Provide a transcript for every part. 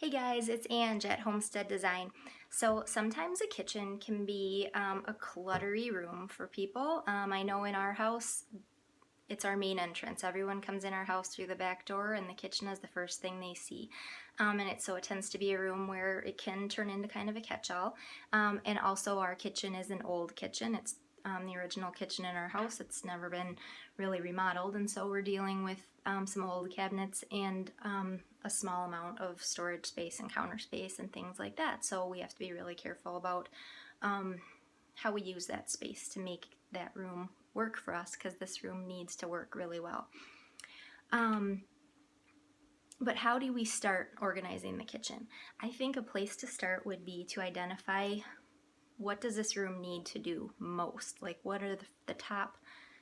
Hey guys, it's Ange at Homestead Design. So sometimes a kitchen can be a cluttery room for people. I know in our house, it's our main entrance. Everyone comes in our house through the back door, and the kitchen is the first thing they see. So it tends to be a room where it can turn into kind of a catch-all. And also, our kitchen is an old kitchen. It's the original kitchen in our house. It's never been really remodeled, and so we're dealing with some old cabinets and a small amount of storage space and counter space and things like that. So we have to be really careful about how we use that space to make that room work for us, because this room needs to work really well. But how do we start organizing the kitchen? I think a place to start would be to identify, what does this room need to do most? Like, what are the top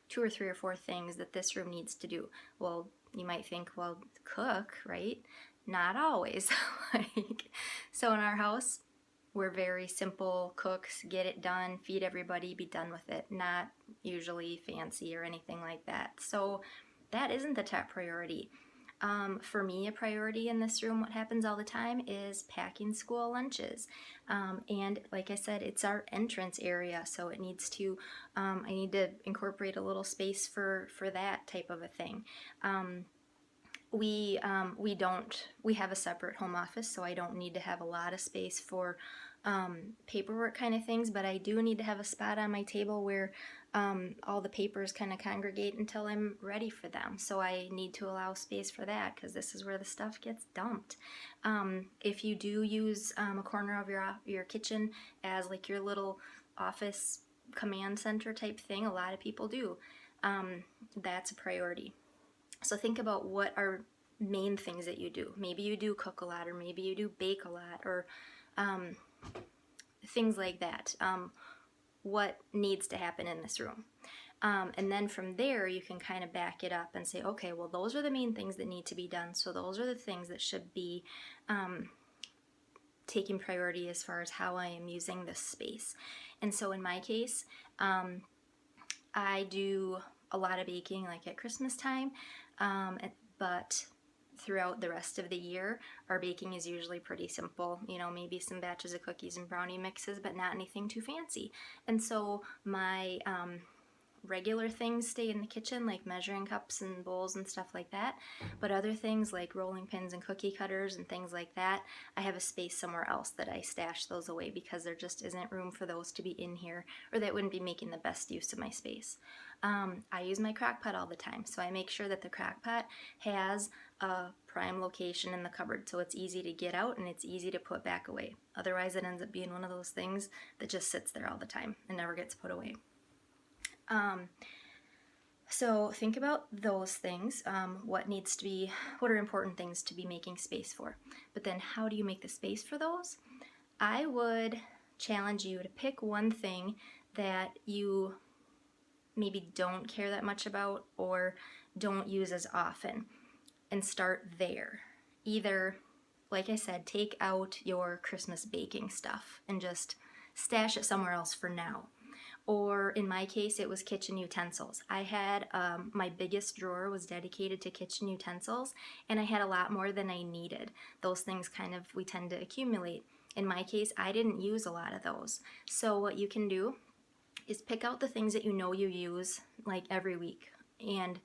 2 or 3 or 4 things that this room needs to do? Well, you might think, well, cook, right? Not always. So in our house, we're very simple cooks, get it done, feed everybody, be done with it. Not usually fancy or anything like that. So that isn't the top priority. For me, a priority in this room, what happens all the time, is packing school lunches. And like I said, it's our entrance area, so it needs to, I need to incorporate a little space for that type of a thing. We have a separate home office, so I don't need to have a lot of space for paperwork kind of things, but I do need to have a spot on my table where all the papers kind of congregate until I'm ready for them. So I need to allow space for that, because this is where the stuff gets dumped. If you do use a corner of your kitchen as like your little office command center type thing, a lot of people do. That's a priority. So think about what are main things that you do. Maybe you do cook a lot, or maybe you do bake a lot, or things like that. What needs to happen in this room? And then from there, you can kind of back it up and say, okay, well, those are the main things that need to be done. So those are the things that should be taking priority as far as how I am using this space. And so in my case, I do a lot of baking like at Christmas time, but throughout the rest of the year, our baking is usually pretty simple. Maybe some batches of cookies and brownie mixes, but not anything too fancy. And so my regular things stay in the kitchen, like measuring cups and bowls and stuff like that. But other things like rolling pins and cookie cutters and things like that, I have a space somewhere else that I stash those away, because there just isn't room for those to be in here, or that wouldn't be making the best use of my space. I use my crock pot all the time, so I make sure that the crock pot has a prime location in the cupboard, so it's easy to get out and it's easy to put back away. Otherwise, it ends up being one of those things that just sits there all the time and never gets put away. So think about those things. What are important things to be making space for? But then how do you make the space for those? I would challenge you to pick one thing that you maybe don't care that much about or don't use as often, and start there. Either, like I said, take out your Christmas baking stuff and just stash it somewhere else for now. Or in my case, it was kitchen utensils. I had my biggest drawer was dedicated to kitchen utensils, and I had a lot more than I needed. Those things we tend to accumulate. In my case, I didn't use a lot of those. So what you can do is pick out the things that you know you use like every week and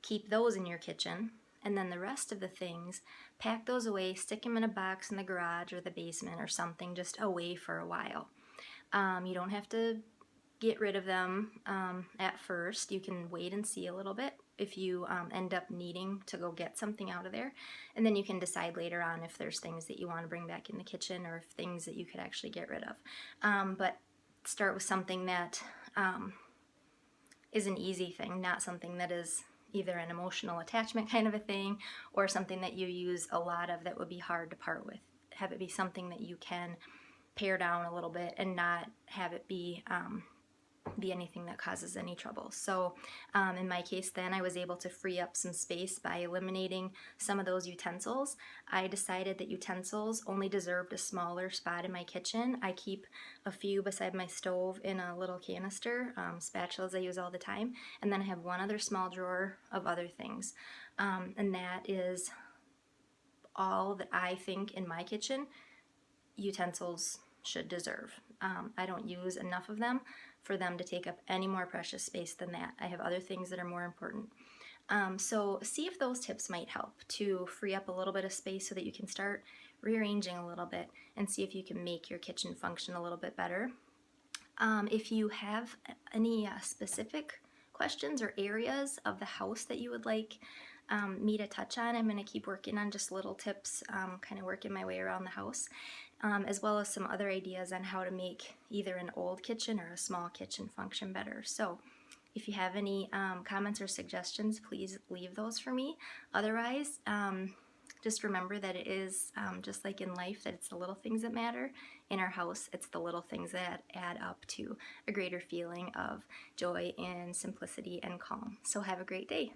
keep those in your kitchen. And then the rest of the things, pack those away, stick them in a box in the garage or the basement or something, just away for a while. You don't have to get rid of them at first. You can wait and see a little bit if you end up needing to go get something out of there. And then you can decide later on if there's things that you want to bring back in the kitchen, or if things that you could actually get rid of. But start with something that is an easy thing, not something that is either an emotional attachment kind of a thing, or something that you use a lot of that would be hard to part with. Have it be something that you can pare down a little bit and not have it be anything that causes any trouble. So in my case then, I was able to free up some space by eliminating some of those utensils. I decided that utensils only deserved a smaller spot in my kitchen. I keep a few beside my stove in a little canister, spatulas I use all the time, and then I have one other small drawer of other things. And that is all that I think in my kitchen utensils should deserve. I don't use enough of them for them to take up any more precious space than that. I have other things that are more important. So see if those tips might help to free up a little bit of space so that you can start rearranging a little bit and see if you can make your kitchen function a little bit better. If you have any specific questions or areas of the house that you would like me to touch on, I'm going to keep working on just little tips, kind of working my way around the house, as well as some other ideas on how to make either an old kitchen or a small kitchen function better. So if you have any comments or suggestions, please leave those for me. Otherwise, just remember that it is just like in life, that it's the little things that matter. In our house, it's the little things that add up to a greater feeling of joy and simplicity and calm. So have a great day.